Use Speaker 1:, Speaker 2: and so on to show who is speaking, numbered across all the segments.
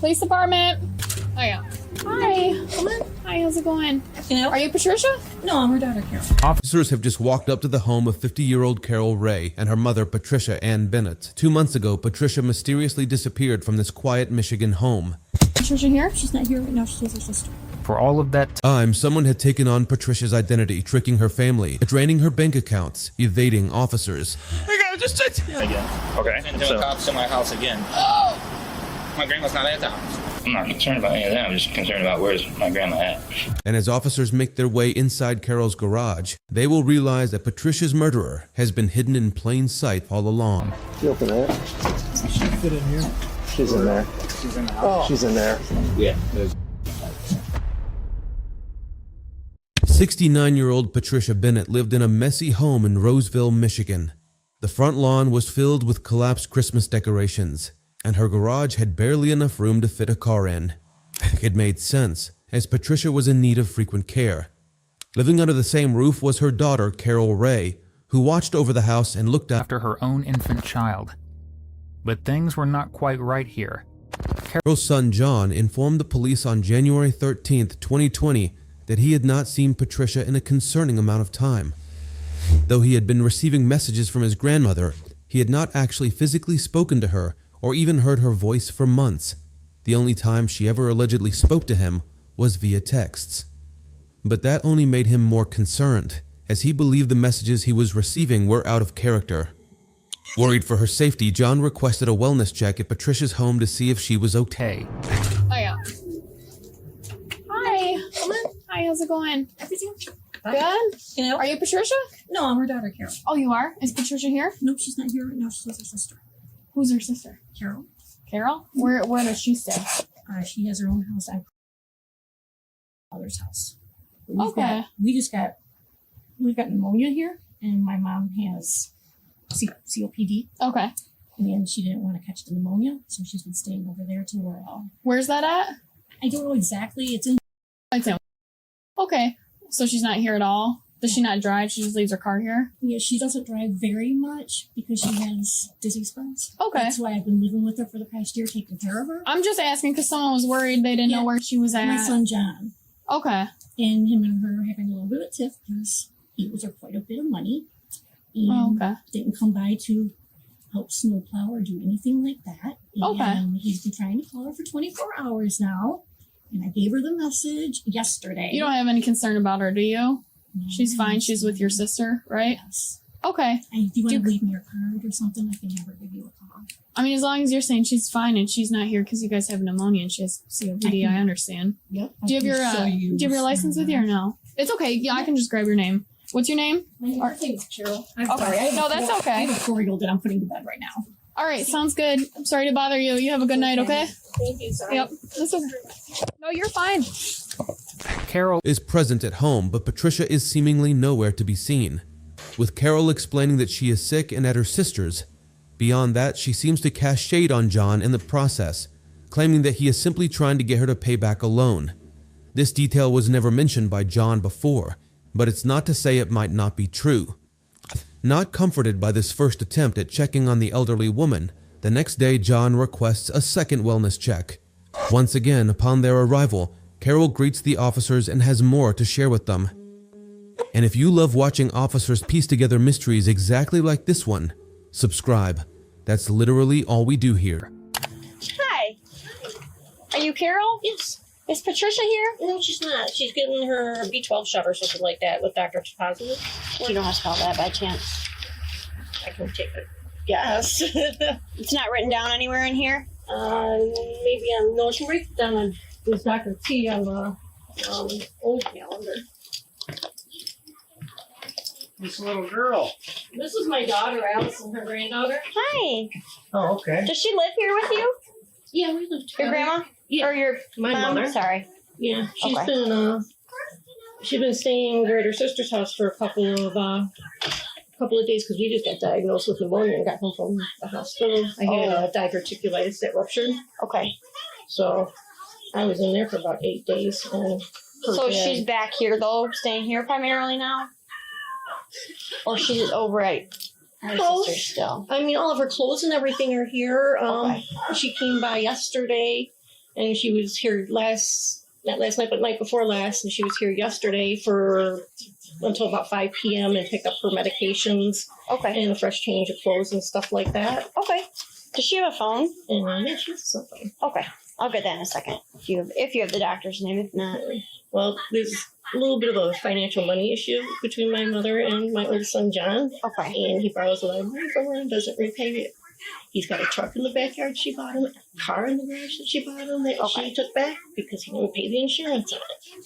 Speaker 1: Police department. Oh yeah. Hi. Come on. Hi, how's it going? Are you Patricia?
Speaker 2: No, I'm her daughter, Carol.
Speaker 3: Officers have just walked up to the home of 50-year-old Carol Ray and her mother, Patricia Ann Bennett. 2 months ago, Patricia mysteriously disappeared from this quiet Michigan home.
Speaker 1: Patricia here?
Speaker 2: She's not here right now. She's with her sister.
Speaker 4: For all of that
Speaker 3: time, someone had taken on Patricia's identity, tricking her family, draining her bank accounts, evading officers.
Speaker 5: Again.
Speaker 6: Okay.
Speaker 5: And there were cops in my house again. My grandma's not at the house.
Speaker 6: I'm not concerned about any of that. I'm just concerned about where's my grandma at.
Speaker 3: And as officers make their way inside Carol's garage, they will realize that Patricia's murderer has been hidden in plain sight all along.
Speaker 7: You open that?
Speaker 5: She fit in here.
Speaker 7: She's in there.
Speaker 5: She's in the house.
Speaker 7: She's in there.
Speaker 5: Yeah.
Speaker 3: 69-year-old Patricia Bennett lived in a messy home in Roseville, Michigan. The front lawn was filled with collapsed Christmas decorations, and her garage had barely enough room to fit a car in. It made sense, as Patricia was in need of frequent care. Living under the same roof was her daughter, Carol Ray, who watched over the house and looked
Speaker 4: after her own infant child. But things were not quite right here.
Speaker 3: Carol's son, John, informed the police on January 13, 2020, that he had not seen Patricia in a concerning amount of time. Though he had been receiving messages from his grandmother, he had not actually physically spoken to her or even heard her voice for months. The only time she ever allegedly spoke to him was via texts. But that only made him more concerned, as he believed the messages he was receiving were out of character. Worried for her safety, John requested a wellness check at Patricia's home to see if she was okay.
Speaker 1: Oh yeah. Hi. Come on. Hi, how's it going?
Speaker 2: Everything
Speaker 1: Good? Are you Patricia?
Speaker 2: No, I'm her daughter, Carol.
Speaker 1: Oh, you are? Is Patricia here?
Speaker 2: No, she's not here right now. She's with her sister.
Speaker 1: Who's her sister?
Speaker 2: Carol.
Speaker 1: Carol? Where does she stay?
Speaker 2: She has her own house at father's house.
Speaker 1: Okay.
Speaker 2: We've got pneumonia here, and my mom has COPD.
Speaker 1: Okay.
Speaker 2: And she didn't want to catch the pneumonia, so she's been staying over there till we're all.
Speaker 1: Where's that at?
Speaker 2: I don't know exactly. It's in.
Speaker 1: Okay. So she's not here at all? Does she not drive? She just leaves her car here?
Speaker 2: Yeah, she doesn't drive very much because she has dizzy spells.
Speaker 1: Okay.
Speaker 2: That's why I've been living with her for the past year, taking care of her.
Speaker 1: I'm just asking because someone was worried they didn't know where she was at.
Speaker 2: My son, John.
Speaker 1: Okay.
Speaker 2: And him and her having a little bit of a tiff because he owes her quite a bit of money. And didn't come by to help snowplow or do anything like that. And he's been trying to call her for 24 hours now. And I gave her the message yesterday.
Speaker 1: You don't have any concern about her, do you? No, she's fine. She's with your sister, right?
Speaker 2: Yes.
Speaker 1: Okay.
Speaker 2: Do you want to leave me your card or something? I can have her give you a call.
Speaker 1: I mean, as long as you're saying she's fine and she's not here because you guys have pneummonia and she has COPD, I understand.
Speaker 2: Yep.
Speaker 1: Do you have your license with you or no? It's okay. Yeah, I can just grab your name. What's your name?
Speaker 2: My name's Cheryl.
Speaker 1: Okay. No, that's okay.
Speaker 2: I have a 4-year-old that I'm putting to bed right now.
Speaker 1: All right, sounds good. I'm sorry to bother you. You have a good night, okay?
Speaker 2: Thank you. Sorry.
Speaker 1: Yep. That's okay. No, you're fine.
Speaker 4: Carol
Speaker 3: is present at home, but Patricia is seemingly nowhere to be seen. With Carol explaining that she is sick and at her sister's, beyond that, she seems to cast shade on John in the process, claiming that he is simply trying to get her to pay back a loan. This detail was never mentioned by John before, but it's not to say it might not be true. Not comforted by this first attempt at checking on the elderly woman, the next day John requests a second wellness check. Once again, upon their arrival, Carol greets the officers and has more to share with them. And if you love watching officers piece together mysteries exactly like this one, subscribe. That's literally all we do here.
Speaker 8: Hi. Are you Carol?
Speaker 9: Yes.
Speaker 8: Is Patricia here?
Speaker 9: No, she's not. She's getting her B12 shot or something like that with Dr. Positive.
Speaker 8: You don't have to spell that by chance.
Speaker 9: I can take a guess.
Speaker 8: It's not written down anywhere in here?
Speaker 9: Maybe on, no, she writes it down on this Dr. T on the old calendar.
Speaker 7: This little girl.
Speaker 9: This is my daughter, Allison, her granddaughter.
Speaker 8: Hi.
Speaker 7: Oh, okay.
Speaker 8: Does she live here with you?
Speaker 9: Yeah, we live together.
Speaker 8: Your grandma?
Speaker 9: Yeah.
Speaker 8: Or your
Speaker 9: My
Speaker 8: mom?
Speaker 9: mother.
Speaker 8: Sorry.
Speaker 9: Yeah, she's
Speaker 8: Okay.
Speaker 9: been staying over at her sister's house for a couple of days because we just got diagnosed with pneumonia and got home from the hospital. I had diverticulitis that ruptured.
Speaker 8: Okay.
Speaker 9: So I was in there for about 8 days. And
Speaker 8: So she's back here, though, staying here primarily now? Or she's over at her sister still?
Speaker 9: I mean, all of her clothes and everything are here.
Speaker 8: Okay.
Speaker 9: She came by yesterday. and she was here not last night, but night before last, and she was here yesterday until about 5 p.m. and picked up her medications
Speaker 8: Okay.
Speaker 9: and a fresh change of clothes and stuff like that.
Speaker 8: Okay. Does she have a phone?
Speaker 9: And yeah, she has something.
Speaker 8: Okay. I'll get that in a second. If you have the doctor's name, if not.
Speaker 9: Well, there's a little bit of a financial money issue between my mother and my older son, John.
Speaker 8: Okay.
Speaker 9: And he borrows a lot of money from her and doesn't repay it. He's got a truck in the backyard she bought him, a car in the garage that she bought him that she took back because he didn't pay the insurance on it.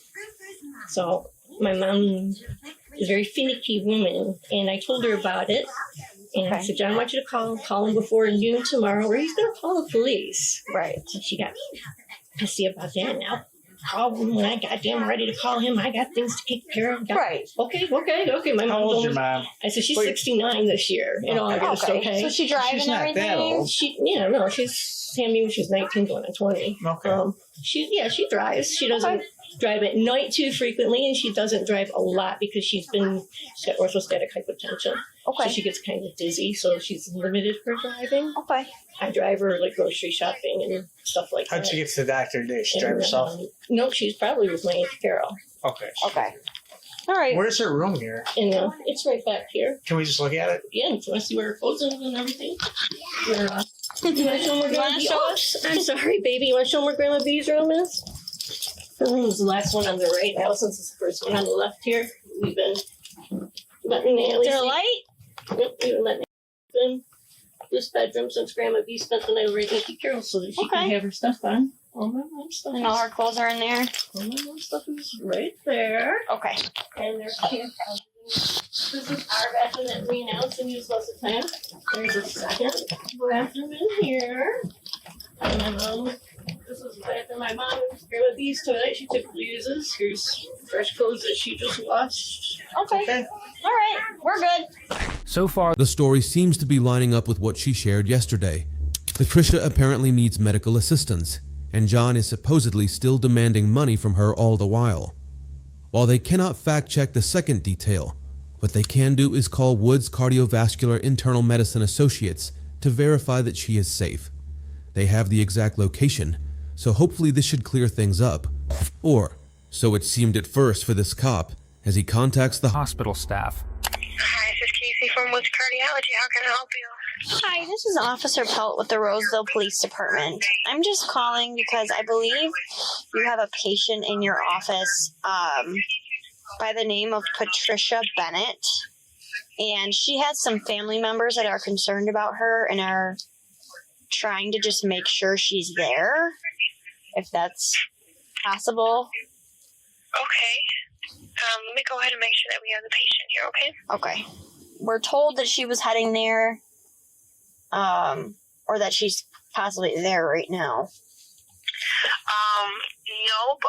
Speaker 9: So my mom is a very finicky woman, and I told her about it. And I said, John, I want you to call him before noon tomorrow, or he's going to call the police.
Speaker 8: Right.
Speaker 9: So she got pissy about that. Now, call him when I goddamn ready to call him. I got things to take care of.
Speaker 8: Right.
Speaker 9: Okay. My mom
Speaker 7: How old's your mom?
Speaker 9: I said, she's 69 this year in August, okay?
Speaker 8: So she driving
Speaker 7: She's not
Speaker 8: everything?
Speaker 7: that old.
Speaker 9: She's Sammy when she's 19 going on 20.
Speaker 7: Okay.
Speaker 9: She drives. She doesn't drive at night too frequently, and she doesn't drive a lot because she's got orthostatic hypotension.
Speaker 8: Okay.
Speaker 9: So she gets kind of dizzy, so she's limited for driving.
Speaker 8: Okay.
Speaker 9: I drive her like grocery shopping and stuff like that.
Speaker 7: How'd she get to the doctor today? She drive herself?
Speaker 9: No, she's probably with my Aunt Carol.
Speaker 7: Okay.
Speaker 8: Okay. All right.
Speaker 7: Where's her room here?
Speaker 9: And it's right back here.
Speaker 7: Can we just look at it?
Speaker 9: Yeah, if you want to see where her clothes are and everything. You want to show them where Grandma B's? I'm sorry, baby. You want to show them where Grandma B's room is? Her room is the last one on the right. Allison's is the first one on the left here. We've been letting Natalie.
Speaker 8: Is there a light?
Speaker 9: Yep, we've been letting Natalie in this bedroom since Grandma B spent the night over at Auntie Carol so that she can have her stuff on. All my mom's stuff.
Speaker 8: And all her clothes are in there?
Speaker 9: All my mom's stuff is right there.
Speaker 8: Okay.
Speaker 9: And there's this is our bathroom that we announce and use most of the time. There's a second bathroom in here. And my mom, this is the bathroom my mom and Grandma B's toilet she typically uses. Here's fresh clothes that she just washed.
Speaker 8: Okay. All right. We're good.
Speaker 4: So far,
Speaker 3: The story seems to be lining up with what she shared yesterday. Patricia apparently needs medical assistance, and John is supposedly still demanding money from her all the while. While they cannot fact-check the second detail, what they can do is call Woods Cardiovascular Internal Medicine Associates to verify that she is safe. They have the exact location, so hopefully this should clear things up. Or, so it seemed at first for this cop, as he contacts the
Speaker 4: hospital staff.
Speaker 10: Hi, this is Casey from Woods Cardiology. How can I help you?
Speaker 8: Hi, this is Officer Pelt with the Roseville Police Department. I'm just calling because I believe you have a patient in your office by the name of Patricia Bennett. And she has some family members that are concerned about her and are trying to just make sure she's there, if that's possible.
Speaker 10: Okay. Let me go ahead and make sure that we have the patient here, okay?
Speaker 8: Okay. We're told that she was heading there, or that she's possibly there right now.
Speaker 10: Nope.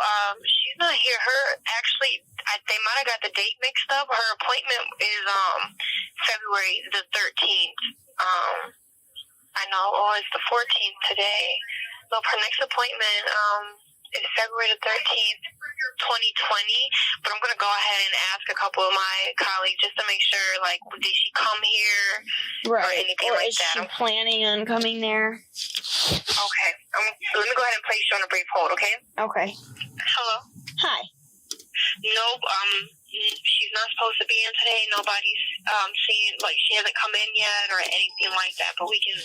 Speaker 10: She's not here. They might have got the date mixed up. Her appointment is February the 13th. I know. Oh, it's the 14th today. Nope. Her next appointment is February the 13th, 2020. But I'm gonna go ahead and ask a couple of my colleagues just to make sure. Like, did she come here?
Speaker 8: Right.
Speaker 10: Or anything
Speaker 8: Or
Speaker 10: like
Speaker 8: is
Speaker 10: that?
Speaker 8: she planning on coming there?
Speaker 10: Okay. Let me go ahead and place you on a brief hold, okay?
Speaker 8: Okay.
Speaker 10: Hello?
Speaker 8: Hi.
Speaker 10: Nope. She's not supposed to be in today. Nobody's seen, like, she hasn't come in yet or anything like that. But we can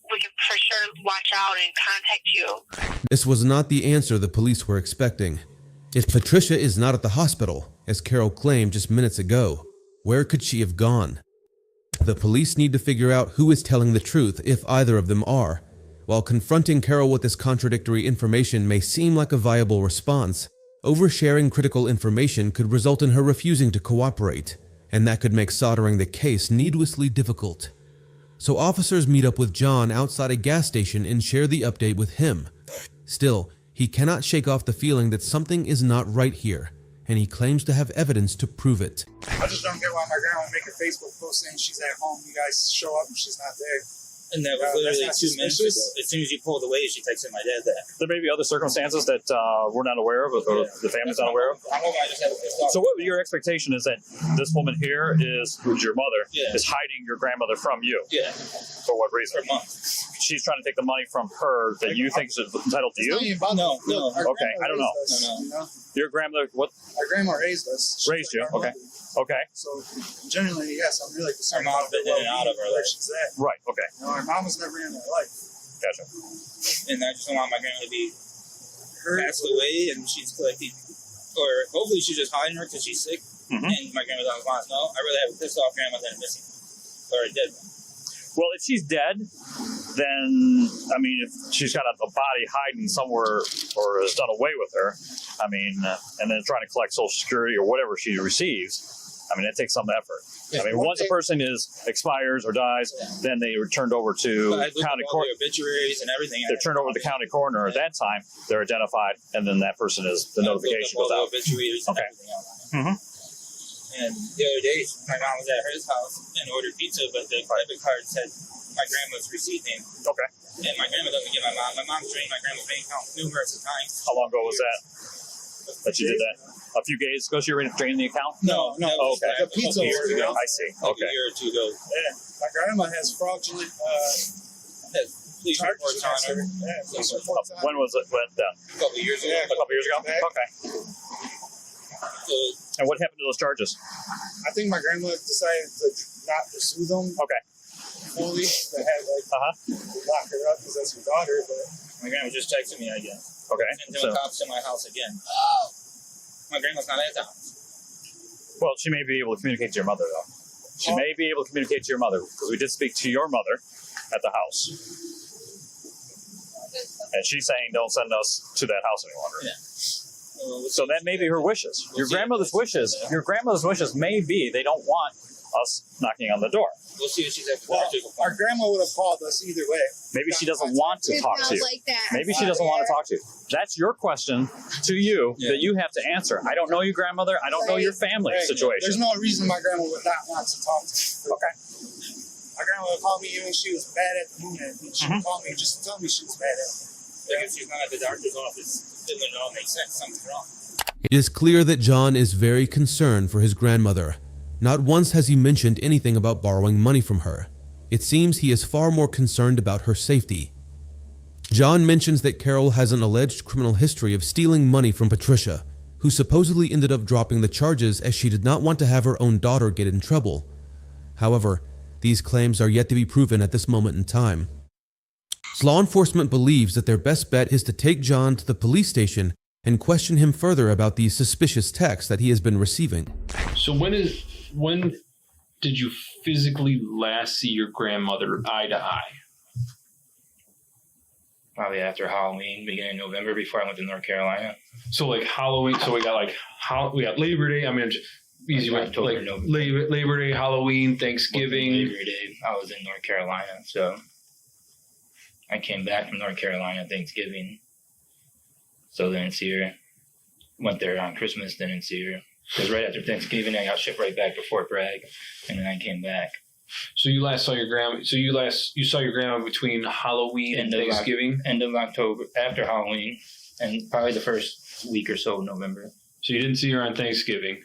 Speaker 10: for sure watch out and contact you.
Speaker 3: This was not the answer the police were expecting. If Patricia is not at the hospital, as Carol claimed just minutes ago, where could she have gone? The police need to figure out who is telling the truth, if either of them are. While confronting Carol with this contradictory information may seem like a viable response, oversharing critical information could result in her refusing to cooperate, and that could make soldering the case needlessly difficult. So officers meet up with John outside a gas station and share the update with him. Still, he cannot shake off the feeling that something is not right here, and he claims to have evidence to prove it.
Speaker 11: I just don't get why my grandma would make a Facebook post saying she's at home. You guys show up and she's not there.
Speaker 5: And that was literally 2 minutes ago. As soon as you pulled away, she texted my dad that.
Speaker 11: There may be other circumstances that we're not aware of, or the family's not aware of.
Speaker 5: I just have a pissed off.
Speaker 11: So what your expectation is that this woman here who's your mother, is hiding your grandmother from you?
Speaker 5: Yeah.
Speaker 11: For what reason?
Speaker 5: For months.
Speaker 11: She's trying to take the money from her that you think is entitled to you?
Speaker 5: No.
Speaker 11: Okay, I don't know.
Speaker 5: No.
Speaker 11: Your grandmother, what?
Speaker 12: Our grandma raised us.
Speaker 11: Raised you, okay. Okay.
Speaker 12: So, generally, yes, I'm really concerned
Speaker 5: Our mom's been in and out of her
Speaker 12: where
Speaker 5: life.
Speaker 12: she's at.
Speaker 11: Right, okay.
Speaker 12: You know, our mom was never in her life.
Speaker 11: Gotcha.
Speaker 5: And I just don't want my grandma to be passed away and she's collecting, or hopefully she's just hiding her because she's sick.
Speaker 11: Mm-hmm.
Speaker 5: And my grandma's on the line. No, I really have a pissed off grandma that I'm missing. Or a dead one.
Speaker 11: Well, if she's dead, then, I mean, if she's got a body hiding somewhere or is done away with her, I mean, and then trying to collect Social Security or whatever she receives, I mean, it takes some effort.
Speaker 5: Yeah,
Speaker 11: I mean, once a person expires or dies, then they are turned over to county court.
Speaker 5: Obituaries and everything.
Speaker 11: They're turned over to the county coroner. At that time, they're identified, and then that person is, the notification goes out.
Speaker 5: Obituaries and everything
Speaker 11: Mm-hmm.
Speaker 5: And the other day, my mom was at his house and ordered pizza, but the debit card said my grandma's receipt name.
Speaker 11: Okay.
Speaker 5: And my grandma doesn't get my mom. My mom's drained my grandma's bank account numerous times.
Speaker 11: How long ago was that? That you did that? A few days ago, you were draining the account?
Speaker 5: No.
Speaker 11: Oh, okay.
Speaker 12: The pizza
Speaker 5: years ago.
Speaker 11: I see.
Speaker 5: Like
Speaker 11: Okay.
Speaker 5: a year or two ago.
Speaker 12: Yeah. My grandma has fraudulent
Speaker 5: Police reports on her.
Speaker 12: Yeah, police reports on her.
Speaker 11: When was it? When then?
Speaker 5: A couple years ago.
Speaker 11: A couple years ago? Okay.
Speaker 5: So,
Speaker 11: And what happened to those charges?
Speaker 12: I think my grandma decided to not pursue them
Speaker 11: Okay.
Speaker 12: fully. They had lock her up because that's her daughter. But
Speaker 5: my grandma just texted me again.
Speaker 11: Okay.
Speaker 5: And then the cops in my house again. My grandma's not at the house.
Speaker 11: Well, she may be able to communicate to your mother, though. She may be able to communicate to your mother, because we did speak to your mother at the house. And she's saying, don't send us to that house any longer.
Speaker 5: Yeah.
Speaker 11: So that may be her wishes. Your grandmother's wishes may be they don't want us knocking on the door.
Speaker 5: We'll see if she's at the
Speaker 12: well,
Speaker 5: doctor.
Speaker 12: our grandma would have called us either way.
Speaker 11: Maybe she doesn't want to talk to you. Maybe she doesn't want to talk to you. That's your question to you that you have to answer. I don't know your grandmother. I don't know your family situation.
Speaker 12: There's no reason my grandma would not want to talk to me.
Speaker 11: Okay.
Speaker 12: My grandma would call me even she was bad at the moon, and she would call me just to tell me she was bad at it.
Speaker 5: Like if she's not at the doctor's office, then it all makes sense. Something's wrong.
Speaker 3: It is clear that John is very concerned for his grandmother. Not once has he mentioned anything about borrowing money from her. It seems he is far more concerned about her safety. John mentions that Carol has an alleged criminal history of stealing money from Patricia, who supposedly ended up dropping the charges as she did not want to have her own daughter get in trouble. However, these claims are yet to be proven at this moment in time. Law enforcement believes that their best bet is to take John to the police station and question him further about these suspicious texts that he has been receiving.
Speaker 13: So when did you physically last see your grandmother eye to eye?
Speaker 6: Probably after Halloween, beginning of November, before I went to North Carolina.
Speaker 13: So like Halloween. So we got Labor Day. I mean, easy way. Like Labor Day, Halloween, Thanksgiving.
Speaker 6: Labor Day, I was in North Carolina, so I came back from North Carolina Thanksgiving. So didn't see her. Went there on Christmas, didn't see her. Because right after Thanksgiving, I got shipped right back to Fort Bragg, and then I came back.
Speaker 13: So you last saw your grandma. So you saw your grandma between Halloween and Thanksgiving.
Speaker 6: End of October, after Halloween, and probably the first week or so of November.
Speaker 13: So you didn't see her on Thanksgiving.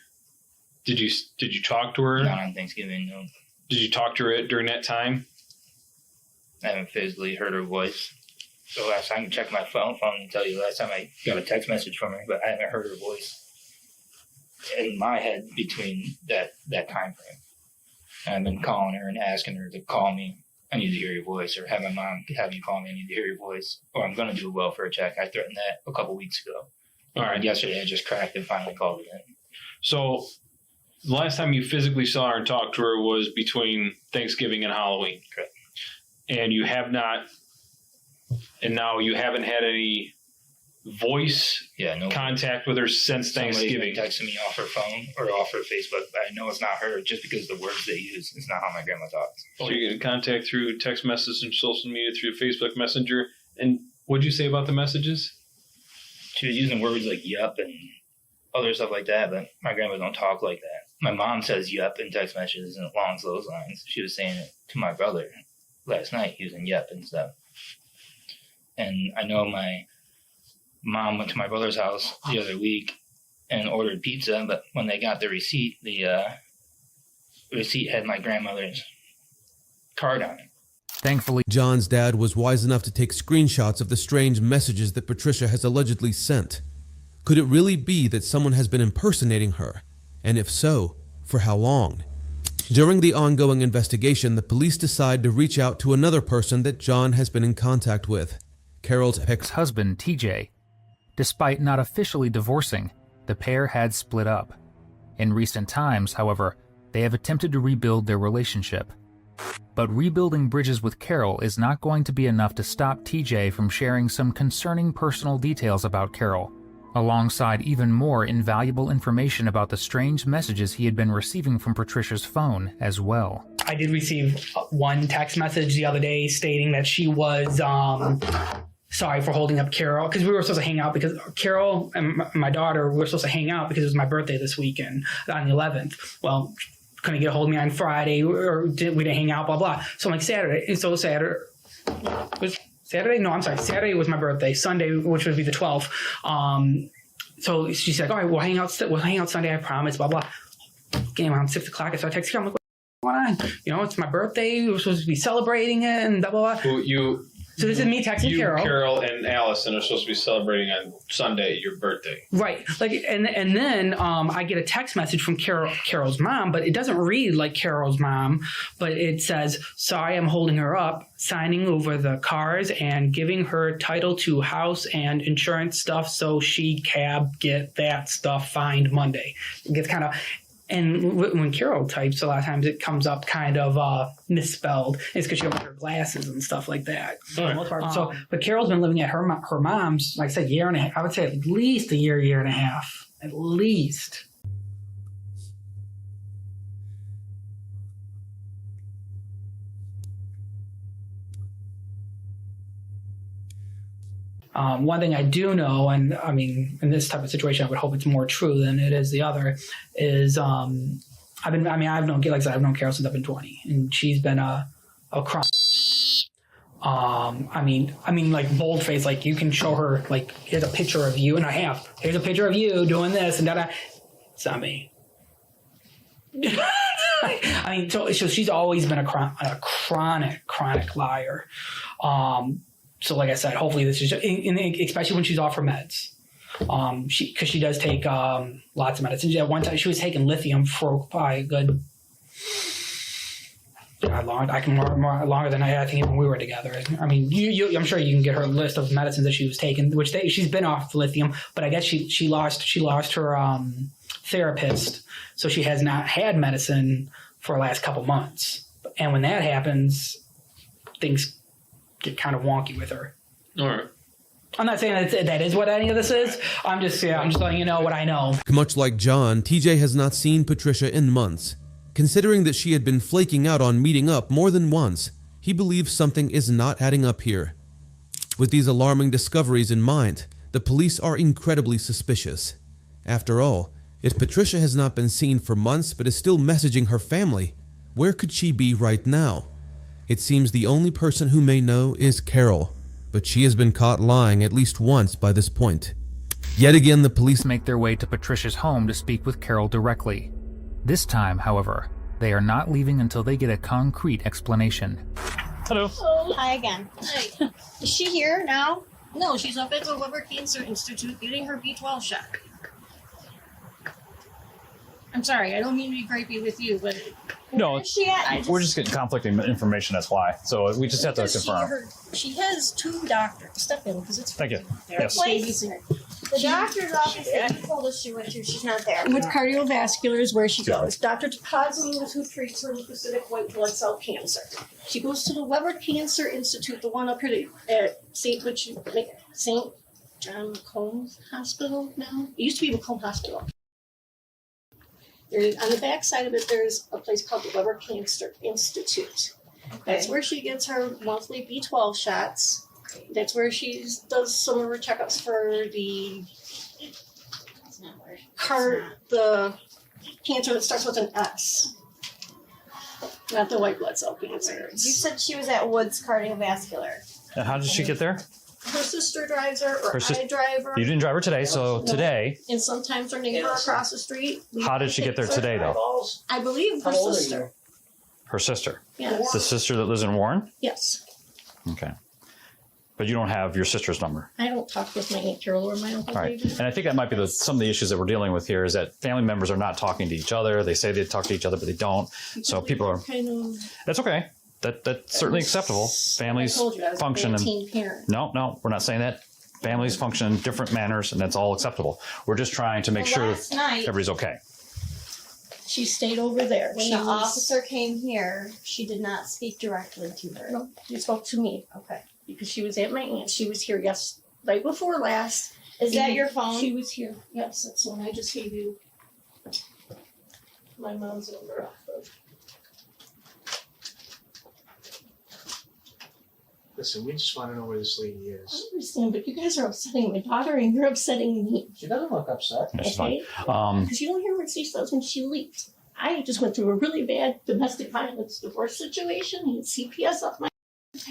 Speaker 13: Did you talk to her?
Speaker 6: Not on Thanksgiving, no.
Speaker 13: Did you talk to her during that time?
Speaker 6: I haven't physically heard her voice. So last time I checked my phone and tell you last time I got a text message from her, but I haven't heard her voice in my head between that time frame. And I've been calling her and asking her to call me. I need to hear your voice, or have my mom have you call me. I need to hear your voice, or I'm going to do a welfare check. I threatened that a couple weeks ago.
Speaker 13: All right.
Speaker 6: Yesterday I just cracked and finally called it in.
Speaker 13: So the last time you physically saw her and talked to her was between Thanksgiving and Halloween.
Speaker 6: Correct.
Speaker 13: And you have not, and now you haven't had any voice contact with her since Thanksgiving.
Speaker 6: Somebody's been texting me off her phone or off her Facebook, but I know it's not her just because the words they use. It's not how my grandma talks.
Speaker 13: So you're getting contact through text messages and social media through Facebook Messenger. And what'd you say about the messages?
Speaker 6: She was using words like yup and other stuff like that, but my grandma don't talk like that. My mom says yup in text messages and along those lines. She was saying it to my brother. last night using Yep and stuff. And I know my mom went to my brother's house the other week and ordered pizza, but when they got the receipt had my grandmother's card on it.
Speaker 4: Thankfully,
Speaker 3: John's dad was wise enough to take screenshots of the strange messages that Patricia has allegedly sent. Could it really be that someone has been impersonating her? And if so, for how long? During the ongoing investigation, the police decide to reach out to another person that John has been in contact with, Carol's
Speaker 4: ex-husband, TJ. Despite not officially divorcing, the pair had split up. In recent times, however, they have attempted to rebuild their relationship. But rebuilding bridges with Carol is not going to be enough to stop TJ from sharing some concerning personal details about Carol, alongside even more invaluable information about the strange messages he had been receiving from Patricia's phone as well.
Speaker 14: I did receive one text message the other day stating that she was sorry for holding up Carol, because we were supposed to hang out because Carol and my daughter were supposed to hang out because it was my birthday this weekend on the 11th. Well, couldn't get a hold of me on Friday, or we didn't hang out, blah, blah. So I'm like, Saturday. And so Saturday was my birthday. Sunday, which would be the 12th. So she's like, all right, we'll hang out Sunday, I promise, blah, blah. Game around 6 o'clock. I started texting her. I'm like, what's going on? You know, it's my birthday. We're supposed to be celebrating it and blah, blah, blah. So this is me texting Carol.
Speaker 13: Carol and Allison are supposed to be celebrating on Sunday, your birthday.
Speaker 14: Right. And then I get a text message from Carol's mom, but it doesn't read like Carol's mom, but it says, sorry, I'm holding her up, signing over the cars and giving her title to house and insurance stuff so she get that stuff fined Monday. It gets kind of... And when Carol types, a lot of times it comes up kind of misspelled. It's because she doesn't wear her glasses and stuff like that. For the most part. But Carol's been living at her mom's, like I said, year and a half. I would say at least a year and a half. At least. One thing I do know, and I mean, in this type of situation, I would hope it's more true than it is the other, is I've known Carol since I've been 20, and she's been a crime. I mean, like bold face, like you can show her, like, here's a picture of you, and here's a picture of you doing this, and da-da. It's not me. I mean, so she's always been a chronic liar. So like I said, hopefully this is just, especially when she's off her meds. Because she does take lots of medicine. At one time, she was taking lithium for probably a good, longer than I think even we were together. I mean, I'm sure you can get her list of medicines that she was taking, she's been off lithium, but I guess she lost her therapist, so she has not had medicine for the last couple months. And when that happens, things get kind of wonky with her.
Speaker 13: All right.
Speaker 14: I'm not saying that is what any of this is. I'm just letting you know what I know.
Speaker 3: Much like John, TJ has not seen Patricia in months. Considering that she had been flaking out on meeting up more than once, he believes something is not adding up here. With these alarming discoveries in mind, the police are incredibly suspicious. After all, if Patricia has not been seen for months but is still messaging her family, where could she be right now? It seems the only person who may know is Carol, but she has been caught lying at least once by this point. Yet again, the police
Speaker 4: make their way to Patricia's home to speak with Carol directly. This time, however, they are not leaving until they get a concrete explanation.
Speaker 13: Hello.
Speaker 8: Hi again.
Speaker 9: Hi.
Speaker 8: Is she here now?
Speaker 9: No, she's up at the Weber Cancer Institute getting her B12 shot. I'm sorry, I don't mean to be gripey with you, but
Speaker 11: No,
Speaker 8: Where is she at?
Speaker 11: we're just getting conflicting information. That's why. So we just have to confirm.
Speaker 9: She has two doctors. Step in because it's
Speaker 11: Thank you.
Speaker 9: there.
Speaker 11: Yes.
Speaker 8: The doctor's office that you told us she went to, she's not there.
Speaker 9: With cardiovascular is where she goes. Dr. Tapazzi is who treats her lymphocytic white blood cell cancer. She goes to the Weber Cancer Institute, the one up here at St. John McComb Hospital now. It used to be McComb Hospital. On the back side of it, there's a place called the Weber Cancer Institute. Okay. That's where she gets her monthly B12 shots. That's where she does some of her checkups for the cancer that starts with an S. Not the white blood cell cancer.
Speaker 8: You said she was at Woods Cardiovascular.
Speaker 11: And how did she get there?
Speaker 9: Her sister drives her, or I drive her.
Speaker 11: You didn't drive her today, so
Speaker 9: No.
Speaker 11: today.
Speaker 9: And sometimes her neighbor across the street.
Speaker 11: How did she get there today, though?
Speaker 9: I believe her sister.
Speaker 11: Her sister.
Speaker 9: Yes.
Speaker 11: The sister that lives in Warren?
Speaker 9: Yes.
Speaker 11: Okay. But you don't have your sister's number.
Speaker 9: I don't talk with my Aunt Carol or my Uncle
Speaker 11: All right.
Speaker 9: David.
Speaker 11: And I think that might be some of the issues that we're dealing with here is that family members are not talking to each other. They say they talk to each other, but they don't. So people are.
Speaker 9: Kind of.
Speaker 11: That's okay. That's certainly acceptable. Families
Speaker 9: I told you I was
Speaker 11: function
Speaker 9: a
Speaker 11: in.
Speaker 9: teen parent.
Speaker 11: No, we're not saying that. Families function in different manners, and that's all acceptable. We're just trying to make sure
Speaker 8: last night-
Speaker 11: everybody's okay.
Speaker 9: She stayed over there.
Speaker 8: When
Speaker 9: She
Speaker 8: the
Speaker 9: was-
Speaker 8: officer came here, she did not speak directly to her.
Speaker 9: No, she spoke to me.
Speaker 8: Okay.
Speaker 9: Because she was at my aunt. She was here right before last.
Speaker 8: Is that
Speaker 9: And
Speaker 8: your phone?
Speaker 9: She was here. Yes, that's the one I just gave you. My mom's number off of.
Speaker 12: Listen, we just want to know where this lady
Speaker 9: I
Speaker 12: is.
Speaker 9: understand, but you guys are upsetting my daughter and you're upsetting me.
Speaker 12: She doesn't look upset.
Speaker 11: That's
Speaker 9: Okay?
Speaker 11: fine.
Speaker 9: Because you don't hear what she says when she leaves. I just went through a really bad domestic violence divorce situation. I had CPS off my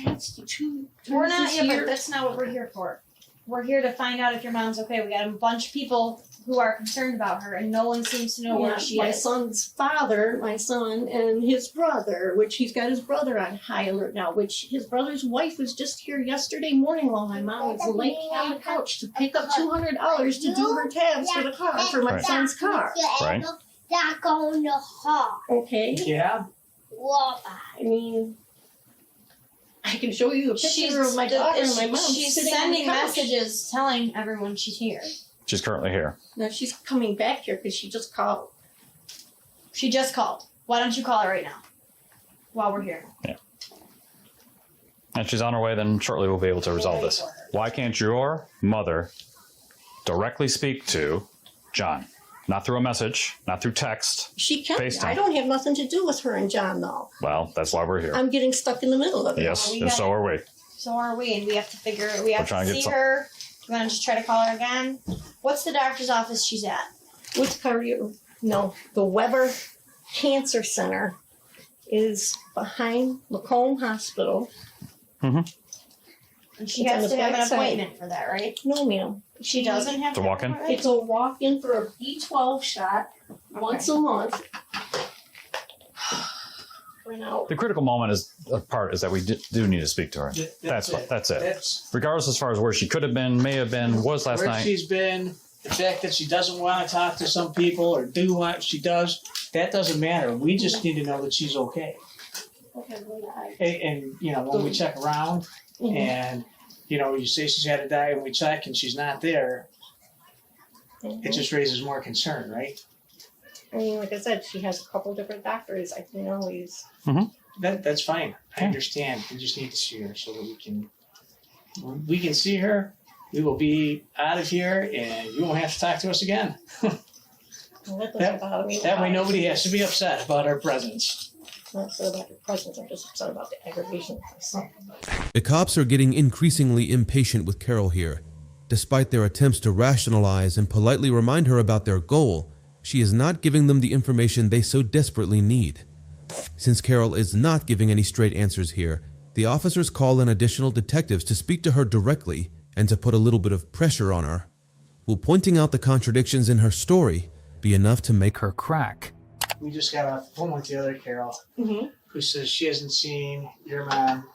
Speaker 9: past 2
Speaker 8: We're not
Speaker 9: this
Speaker 8: here,
Speaker 9: year.
Speaker 8: but that's not what we're here for. We're here to find out if your mom's okay. We got a bunch of people who are concerned about her, and no one seems to know where she
Speaker 9: my
Speaker 8: is.
Speaker 9: son's father, my son, and his brother, which he's got his brother on high alert now, which his brother's wife was just here yesterday morning while my mom was laying on the couch to pick up $200 to do her tabs for the car, for my
Speaker 11: Right.
Speaker 9: son's car.
Speaker 11: Right.
Speaker 9: Okay?
Speaker 12: Yeah.
Speaker 9: I mean, I can show you a picture of my daughter and my mom
Speaker 8: She's
Speaker 9: sitting on
Speaker 8: sending
Speaker 9: the couch.
Speaker 8: messages telling everyone she's here.
Speaker 11: She's currently here.
Speaker 9: Now she's coming back here because she just called.
Speaker 8: She just called. Why don't you call her right now? While we're here.
Speaker 11: And she's on her way, then shortly we'll be able to resolve this. Why can't your mother directly speak to John? Not through a message, not through text.
Speaker 9: She can.
Speaker 11: FaceTime.
Speaker 9: I don't have nothing to do with her and John though.
Speaker 11: Well, that's why we're here.
Speaker 9: I'm getting stuck in the middle of it.
Speaker 11: Yes,
Speaker 8: we
Speaker 11: and
Speaker 8: got
Speaker 11: so
Speaker 8: it.
Speaker 11: are we.
Speaker 8: So are we, and we have to we have
Speaker 11: trying
Speaker 8: to
Speaker 11: to get
Speaker 8: see
Speaker 11: some-
Speaker 8: her. You want to just try to call her again? What's the doctor's office she's at?
Speaker 9: With the Weber Cancer Center is behind Macomb Hospital.
Speaker 11: Mm-hmm.
Speaker 8: And she
Speaker 9: It's on
Speaker 8: has
Speaker 9: the
Speaker 8: to have an
Speaker 9: back side.
Speaker 8: appointment for that, right?
Speaker 9: No, ma'am.
Speaker 8: She doesn't have
Speaker 11: To
Speaker 8: to
Speaker 11: walk in?
Speaker 8: have an appointment?
Speaker 9: It's a walk-in for a B12 shot once a month. For now.
Speaker 11: The critical moment is that we do need to speak to her. That's it.
Speaker 12: That's
Speaker 11: Regardless as far as where she could have been, may have been, was last
Speaker 12: where
Speaker 11: night.
Speaker 12: she's been. The fact that she doesn't want to talk to some people or do what she does, that doesn't matter. We just need to know that she's okay.
Speaker 9: Okay, well,
Speaker 12: And you know, when we check around and you know, you say she's had a die and we check and she's not there, it just raises more concern, right?
Speaker 9: I mean, like I said, she has a couple different doctors. I can always.
Speaker 12: That's fine. I understand. We just need to see her so that we can see her. We will be out of here, and you won't have to talk to us again.
Speaker 9: Well, that doesn't bother me.
Speaker 12: That way, nobody has to be upset about our presence.
Speaker 9: I'm not upset about your presence. I'm just upset about the aggravation of my son.
Speaker 3: The cops are getting increasingly impatient with Carol here. Despite their attempts to rationalize and politely remind her about their goal, she is not giving them the information they so desperately need. Since Carol is not giving any straight answers here, the officers call in additional detectives to speak to her directly and to put a little bit of pressure on her. Will pointing out the contradictions in her story be enough to make her crack?
Speaker 12: We just got off the phone with the other Carol, who says she hasn't seen your mom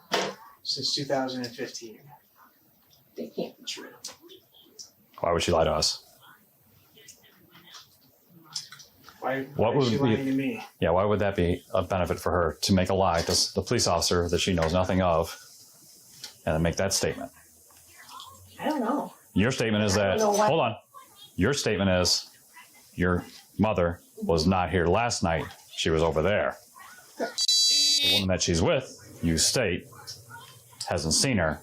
Speaker 12: since 2015.
Speaker 9: They can't be true.
Speaker 11: Why would she lie to us?
Speaker 12: Why
Speaker 11: What
Speaker 12: is
Speaker 11: would
Speaker 12: she
Speaker 11: be-
Speaker 12: lying to me?
Speaker 11: Yeah, why would that be a benefit for her to make a lie to the police officer that she knows nothing of and then make that statement?
Speaker 9: I don't know.
Speaker 11: Your statement is
Speaker 9: I
Speaker 11: that,
Speaker 9: don't know why-
Speaker 11: hold on. Your statement is your mother was not here last night. She was over there. The woman that she's with, you state, hasn't seen her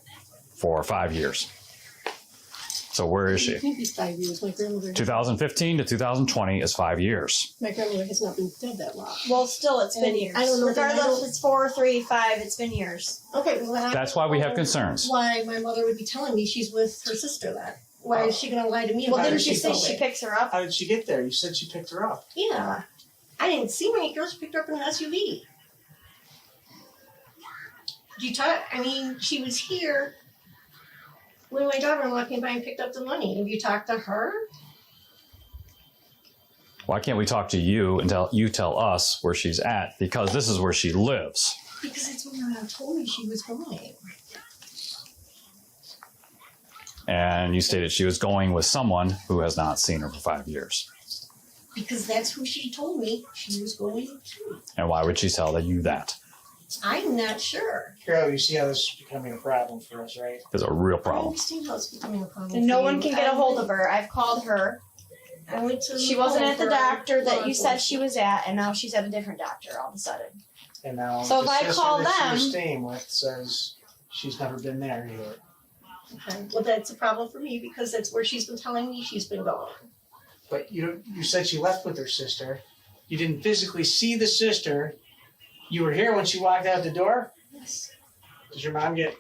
Speaker 11: for 5 years. So where is
Speaker 9: It
Speaker 11: she?
Speaker 9: can't be 5 years. My grandmother.
Speaker 11: 2015 to 2020 is 5 years.
Speaker 9: My grandmother has not been dead that long.
Speaker 8: Well, still, it's been
Speaker 9: And
Speaker 8: years.
Speaker 9: I don't know.
Speaker 8: Regardless if it's 4, 3, 5, it's been years.
Speaker 9: Okay, well, then I
Speaker 11: That's
Speaker 9: don't
Speaker 11: why we have
Speaker 9: know
Speaker 11: concerns.
Speaker 9: Why my mother would be telling me she's with her sister then? Why is she going to lie to me
Speaker 8: Well,
Speaker 9: about
Speaker 8: didn't
Speaker 9: her?
Speaker 8: you say
Speaker 9: She's
Speaker 8: she
Speaker 9: away.
Speaker 8: picks her up?
Speaker 12: How did she get there? You said she picked her up.
Speaker 9: Yeah. I didn't see my girls picked her up in an SUV. You talk. I mean, she was here when my daughter-in-law came by and picked up the money. Have you talked to her?
Speaker 15: Why can't we talk to you and you tell us where she's at? Because this is where she lives.
Speaker 9: Because that's where Mom told me she was going.
Speaker 15: And you stated she was going with someone who has not seen her for 5 years.
Speaker 9: Because that's who she told me she was going to.
Speaker 15: And why would she tell you that?
Speaker 9: I'm not sure.
Speaker 12: Carol, you see how this is becoming a problem for us, right?
Speaker 15: It's a real
Speaker 9: I
Speaker 15: problem.
Speaker 9: understand how it's becoming a problem.
Speaker 16: And no
Speaker 9: for
Speaker 16: one
Speaker 9: you.
Speaker 16: can get a hold of her. I've called her.
Speaker 9: I went to
Speaker 16: She wasn't at the
Speaker 9: for
Speaker 16: doctor that
Speaker 9: law
Speaker 16: you said she
Speaker 9: enforcement.
Speaker 16: was at, and now she's at a different doctor all of a sudden.
Speaker 12: And now
Speaker 16: So
Speaker 12: the
Speaker 16: if I
Speaker 12: sister
Speaker 16: call
Speaker 12: that she was
Speaker 16: them-
Speaker 12: staying with says she's never been there either.
Speaker 9: Okay. Well, that's a problem for me because that's where she's been telling me she's been going.
Speaker 12: But you said she left with her sister. You didn't physically see the sister. You were here when she walked out the door?
Speaker 9: Yes.
Speaker 12: Does your mom get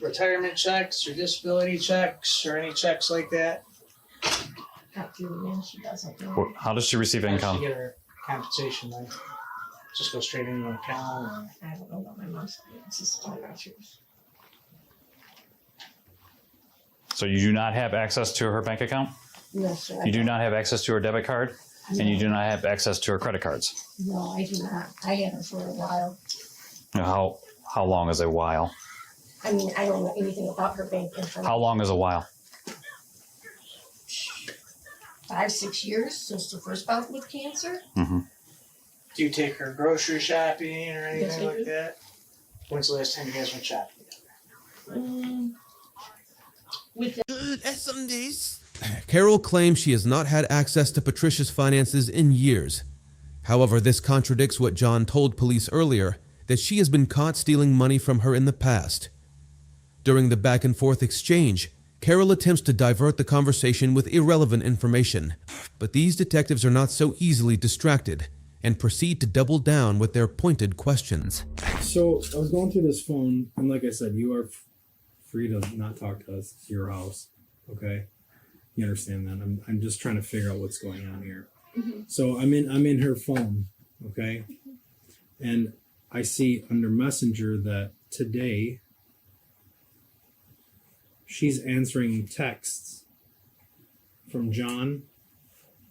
Speaker 12: retirement checks or disability checks or any checks like that?
Speaker 9: Not through me, she doesn't. know.
Speaker 15: How does she receive
Speaker 12: How does
Speaker 15: income?
Speaker 12: she get her compensation then? Just go straight into an account? Or?
Speaker 9: I don't know about my mom's finances to tell you the truth.
Speaker 15: So you do not have access to her bank account?
Speaker 9: No, sir. I
Speaker 15: You do
Speaker 9: don't.
Speaker 15: not have access to her debit card? And you do not have access to her credit cards?
Speaker 9: No, I do not. I haven't for a while.
Speaker 15: Now, how long is a while?
Speaker 9: I mean, I don't know anything about her bank information.
Speaker 15: How long is a while?
Speaker 9: 5-6 years since the first bout with cancer.
Speaker 15: Mm-hmm.
Speaker 12: Do you take her grocery shopping or anything
Speaker 9: Yes, I
Speaker 12: like
Speaker 9: do.
Speaker 12: that? When's the last time you guys went shopping together?
Speaker 9: With
Speaker 3: Good as some days. Carol claims she has not had access to Patricia's finances in years. However, this contradicts what John told police earlier, that she has been caught stealing money from her in the past. During the back and forth exchange, Carol attempts to divert the conversation with irrelevant information, but these detectives are not so easily distracted and proceed to double down with their pointed questions.
Speaker 17: So I was going through this phone, and like I said, you are free to not talk to us. It's your house, okay? You understand that? I'm just trying to figure out what's going on here.
Speaker 9: Mm-hmm.
Speaker 17: So I'm in her phone, okay? And I see under Messenger that today she's answering texts from John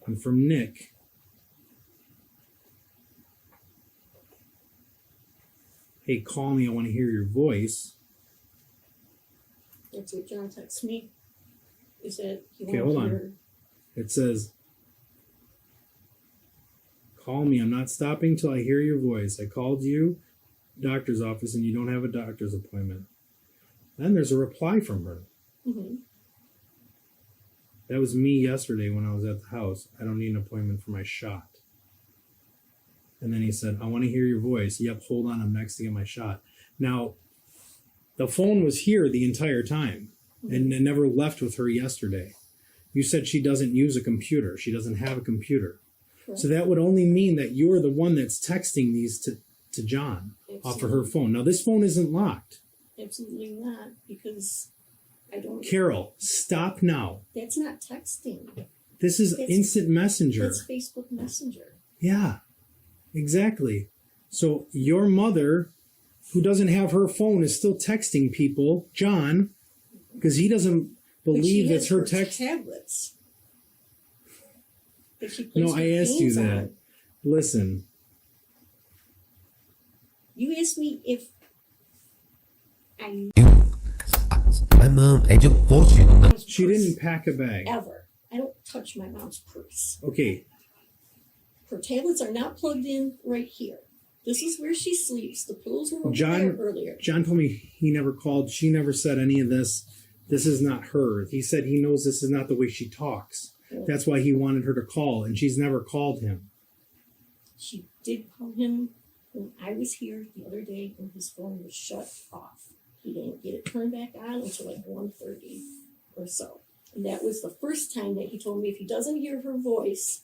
Speaker 17: and from Nick. Hey, call me. I want to hear your voice.
Speaker 9: That's what John texts me. Is that he
Speaker 17: Okay,
Speaker 9: wants
Speaker 17: hold on.
Speaker 9: her-
Speaker 17: It says, call me. I'm not stopping till I hear your voice. I called you, doctor's office, and you don't have a doctor's appointment. Then there's a reply from her.
Speaker 9: Mhm.
Speaker 17: That was me yesterday when I was at the house. I don't need an appointment for my shot. And then he said, I want to hear your voice. Yep, hold on. I'm next to get my shot. Now, the phone was here the entire time and it never left with her yesterday. You said she doesn't use a computer. She doesn't have a computer.
Speaker 9: Correct.
Speaker 17: So that would only mean that you're the one that's texting these to John off of her phone. Now, this phone isn't locked.
Speaker 9: Absolutely not, because I don't.
Speaker 17: Carol, stop now.
Speaker 9: That's not texting.
Speaker 17: This is
Speaker 9: It's-
Speaker 17: instant messenger.
Speaker 9: That's Facebook Messenger.
Speaker 17: Yeah, exactly. So your mother, who doesn't have her phone, is still texting people, John, because he doesn't
Speaker 9: But she
Speaker 17: believe
Speaker 9: has
Speaker 17: it's her
Speaker 9: her
Speaker 17: text.
Speaker 9: tablets. That she plays
Speaker 17: No, I
Speaker 9: her
Speaker 17: asked you
Speaker 9: games
Speaker 17: that.
Speaker 9: on.
Speaker 17: Listen,
Speaker 9: You asked me if I
Speaker 3: My mom, I just bought you.
Speaker 17: she didn't pack a bag.
Speaker 9: ever. I don't touch my mom's purse.
Speaker 17: Okay,
Speaker 9: Her tablets are not plugged in right here. This is where she sleeps. The pillows were over there
Speaker 17: John.
Speaker 9: earlier.
Speaker 17: John told me he never called. She never said any of this. This is not her. He said he knows this is not the way she talks. That's why he wanted her to call, and she's never called him.
Speaker 9: She did call him when I was here the other day and his phone was shut off. He didn't get it turned back on until like 1:30 or so. And that was the first time that he told me if he doesn't hear her voice,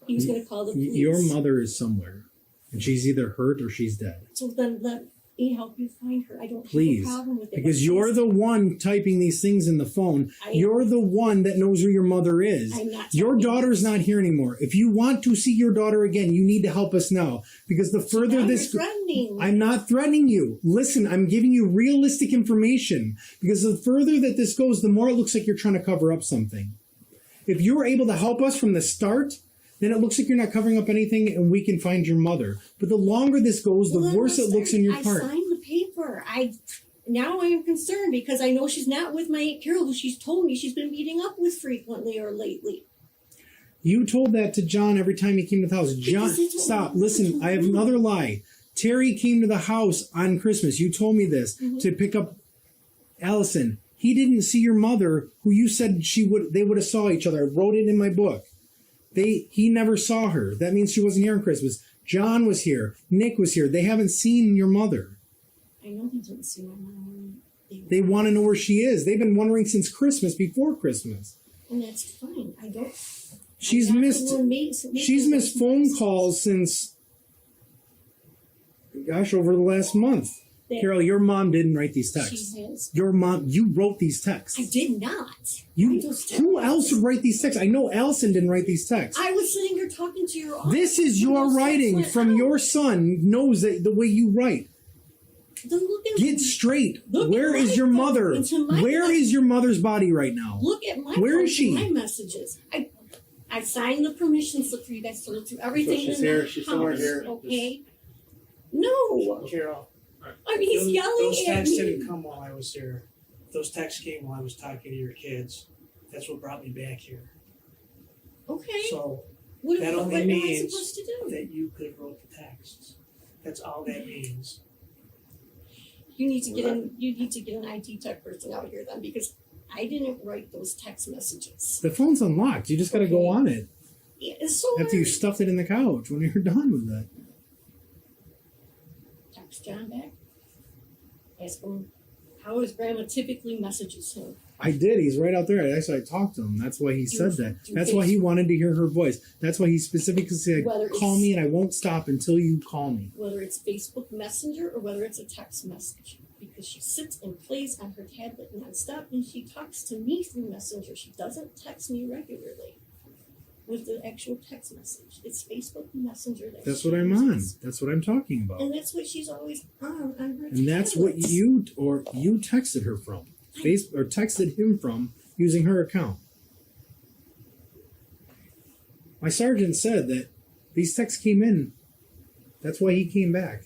Speaker 9: he was going to call the police.
Speaker 17: Your mother is somewhere, and she's either hurt or she's dead.
Speaker 9: So then me help you find her. I don't
Speaker 17: Please,
Speaker 9: have a problem with it.
Speaker 17: because you're the one typing these things in the phone. You're the one that knows where your mother is.
Speaker 9: I'm not
Speaker 17: Your daughter's not here anymore. If you want to see your daughter again, you need to help us now. Because the further this...
Speaker 9: threatening.
Speaker 17: I'm not threatening you. Listen, I'm giving you realistic information. Because the further that this goes, the more it looks like you're trying to cover up something. If you were able to help us from the start, then it looks like you're not covering up anything and we can find your mother. But the longer this goes, the worse it looks in your part.
Speaker 9: I signed the paper. Now I am concerned because I know she's not with my Aunt Carol, who she's told me she's been meeting up with frequently or lately.
Speaker 17: You told that to John every time he came to the house. John, stop. Listen, I have another lie. Terry came to the house on Christmas. You told me this to pick up Allison. He didn't see your mother, who you said they would have saw each other. I wrote it in my book. He never saw her. That means she wasn't here on Christmas. John was here. Nick was here. They haven't seen your mother.
Speaker 9: I know they didn't see my mom.
Speaker 17: They want to know where she is. They've been wondering since Christmas, before Christmas.
Speaker 9: And that's fine. I don't.
Speaker 17: She's missed phone calls since, gosh, over the last month. Carol, your mom didn't write these texts.
Speaker 9: She has.
Speaker 17: Your mom, you wrote these texts.
Speaker 9: I did not.
Speaker 17: Who else would write these texts? I know Allison didn't write these texts.
Speaker 9: I was sitting here talking to your office.
Speaker 17: This is your writing from your son. Knows that the way you write. Get straight. Where is your mother? Where is your mother's body right now?
Speaker 9: Look at my
Speaker 17: Where is she?
Speaker 9: My messages. I signed the permission slip for you guys to look through everything
Speaker 12: So she's
Speaker 9: in
Speaker 12: here.
Speaker 9: the
Speaker 12: She's
Speaker 9: house.
Speaker 12: somewhere here.
Speaker 9: Okay. No.
Speaker 12: Carol.
Speaker 9: I mean, he's yelling
Speaker 12: those
Speaker 9: at
Speaker 12: texts
Speaker 9: me.
Speaker 12: didn't come while I was here. Those texts came while I was talking to your kids. That's what brought me back here.
Speaker 9: Okay.
Speaker 12: So
Speaker 9: What
Speaker 12: that
Speaker 9: am
Speaker 12: only
Speaker 9: I
Speaker 12: means
Speaker 9: supposed to do?
Speaker 12: that you could have wrote the texts. That's all that means.
Speaker 9: You need to get an IT tech person out here then, because I didn't write those text messages.
Speaker 17: The phone's unlocked. You just got to go on it.
Speaker 9: Yeah, so
Speaker 17: After you stuffed it in the couch when you're done with it.
Speaker 9: text John back. Ask him how his grandma typically messages him.
Speaker 17: I did. He's right out there. Actually, I talked to him. That's why he said that. That's why he wanted to hear her voice. That's why he specifically said, call me and I won't stop until you call me.
Speaker 9: Whether it's Facebook Messenger or whether it's a text message. Because she sits and plays on her tablet nonstop and she talks to me through Messenger. She doesn't text me regularly with the actual text message. It's Facebook Messenger.
Speaker 17: That's what I'm on. That's what I'm talking about.
Speaker 9: And that's what she's always on her
Speaker 17: And that's
Speaker 9: tablet.
Speaker 17: what you texted her from. Or texted him from using her account. My sergeant said that these texts came in. That's why he came back.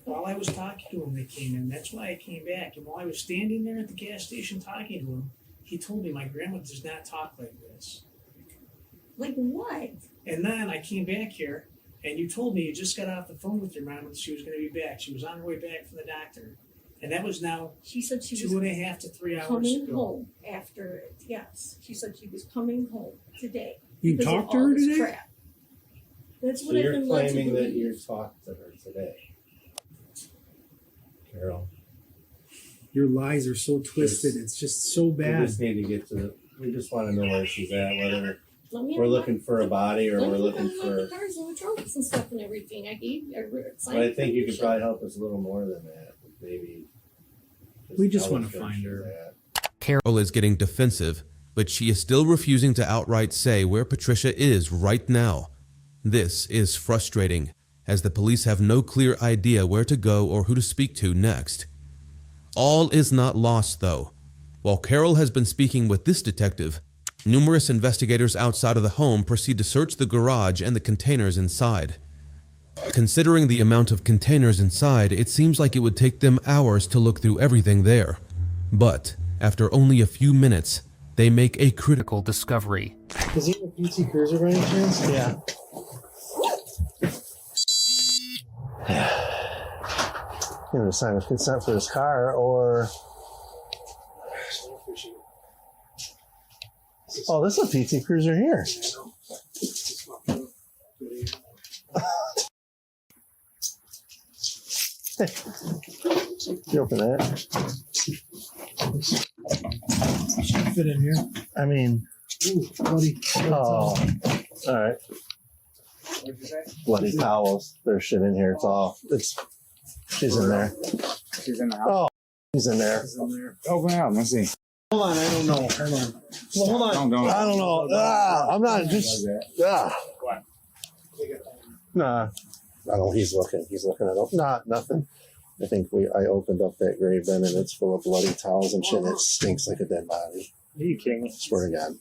Speaker 12: While I was talking to him, they came in. That's why I came back. And while I was standing there at the gas station talking to him, he told me my grandma does not talk like this.
Speaker 9: Like what?
Speaker 12: And then I came back here, and you told me you just got off the phone with your mom and she was going to be back. She was on her way back from the doctor. And that was now
Speaker 9: she said she
Speaker 12: 2.5 to 3 hours
Speaker 9: coming
Speaker 12: ago.
Speaker 9: home after, yes. She said she was coming home today.
Speaker 17: You
Speaker 9: because
Speaker 17: talked
Speaker 9: of
Speaker 17: to
Speaker 9: all
Speaker 17: her
Speaker 9: this
Speaker 17: today?
Speaker 9: crap. That's
Speaker 18: So
Speaker 9: what I've
Speaker 18: you're
Speaker 9: been led to
Speaker 18: claiming that
Speaker 9: believe.
Speaker 18: you talked to her today, Carol.
Speaker 17: Your lies are so twisted. It's just so bad.
Speaker 18: We just need to get to. We just want to know where she's at. Whether
Speaker 9: Let me
Speaker 18: we're
Speaker 9: unlock-
Speaker 18: looking for a body or
Speaker 9: let
Speaker 18: we're
Speaker 9: me
Speaker 18: looking
Speaker 9: unlock
Speaker 18: for.
Speaker 9: the cars and the trunks and stuff and everything.
Speaker 18: But I think you could probably help us a little more than that. Maybe.
Speaker 17: We just
Speaker 18: tell
Speaker 17: want
Speaker 18: us
Speaker 17: to
Speaker 18: where
Speaker 17: find
Speaker 18: she's
Speaker 17: her.
Speaker 18: at.
Speaker 3: Carol is getting defensive, but she is still refusing to outright say where Patricia is right now. This is frustrating, as the police have no clear idea where to go or who to speak to next. All is not lost, though. While Carol has been speaking with this detective, numerous investigators outside of the home proceed to search the garage and the containers inside. Considering the amount of containers inside, it seems like it would take them hours to look through everything there. But after only a few minutes, they make a critical discovery.
Speaker 7: Is he in a PT Cruiser by any chance? Yeah.
Speaker 18: You know, sign of consent for his car, or oh, this is a PT Cruiser here. You open that.
Speaker 17: Fit in here.
Speaker 18: I mean,
Speaker 17: ooh, bloody.
Speaker 18: oh, all right. Bloody towels. There's shit in here. It's all. It's She's in there.
Speaker 5: She's in the house.
Speaker 18: Oh, he's in there.
Speaker 5: Open it up. Let's see.
Speaker 18: Hold on, I don't know. Hold on. Well, hold on.
Speaker 5: Don't.
Speaker 18: I don't know. I'm not just.
Speaker 5: What?
Speaker 18: Nah. I don't. He's looking. He's looking at. Nothing. I think I opened up that grave then, and it's full of bloody towels and shit. And it stinks like a dead body.
Speaker 5: Are you kidding me?
Speaker 18: Swear to God.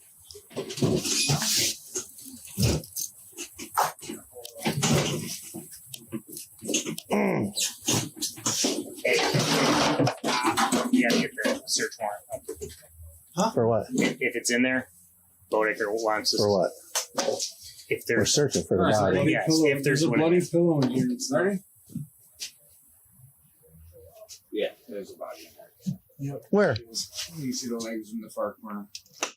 Speaker 5: You gotta get the search warrant.
Speaker 18: Huh? For what?
Speaker 5: If it's in there, Bodycam wants us.
Speaker 18: For what?
Speaker 5: If
Speaker 18: We're
Speaker 5: there's
Speaker 18: searching for the body.
Speaker 5: yes, if there's
Speaker 7: a
Speaker 5: one
Speaker 7: bloody
Speaker 5: in there.
Speaker 7: pillow in here. Sorry?
Speaker 5: Yeah, there's a body in there.
Speaker 18: Where?
Speaker 7: You see the legs in the far corner.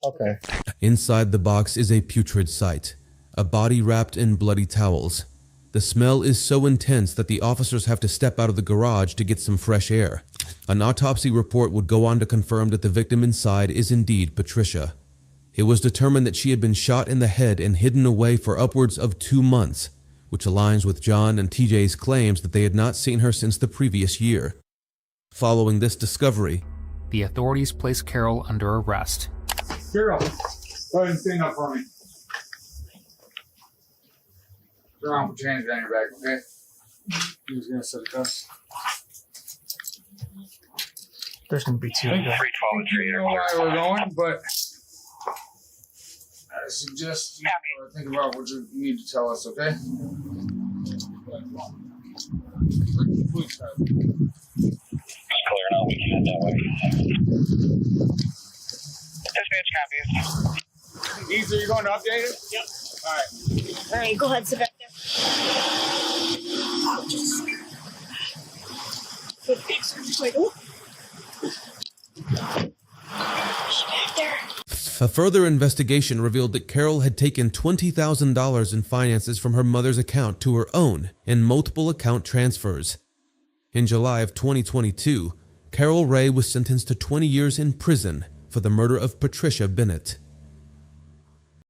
Speaker 18: Okay.
Speaker 3: Inside the box is a putrid sight, a body wrapped in bloody towels. The smell is so intense that the officers have to step out of the garage to get some fresh air. An autopsy report would go on to confirm that the victim inside is indeed Patricia. It was determined that she had been shot in the head and hidden away for upwards of 2 months, which aligns with John and TJ's claims that they had not seen her since the previous year. Following this discovery,
Speaker 4: the authorities placed Carol under arrest.
Speaker 5: Carol, go ahead and stand up for me. Turn around, put your hands behind your back, okay?
Speaker 7: He's gonna set a cuss.
Speaker 14: There's going to be two.
Speaker 5: You know why we're going, but I suggest you think about what you need to tell us, okay?
Speaker 10: Clear now, we can head that way. Dispatch copies.
Speaker 5: Easy, you going to update it? Yep. Alright.
Speaker 8: All right, go ahead, sit back there. Good fix. Wait, oh. Back there.
Speaker 3: a further investigation revealed that Carol had taken $20,000 in finances from her mother's account to her own in multiple account transfers. In July of 2022, Carol Ray was sentenced to 20 years in prison for the murder of Patricia Bennett.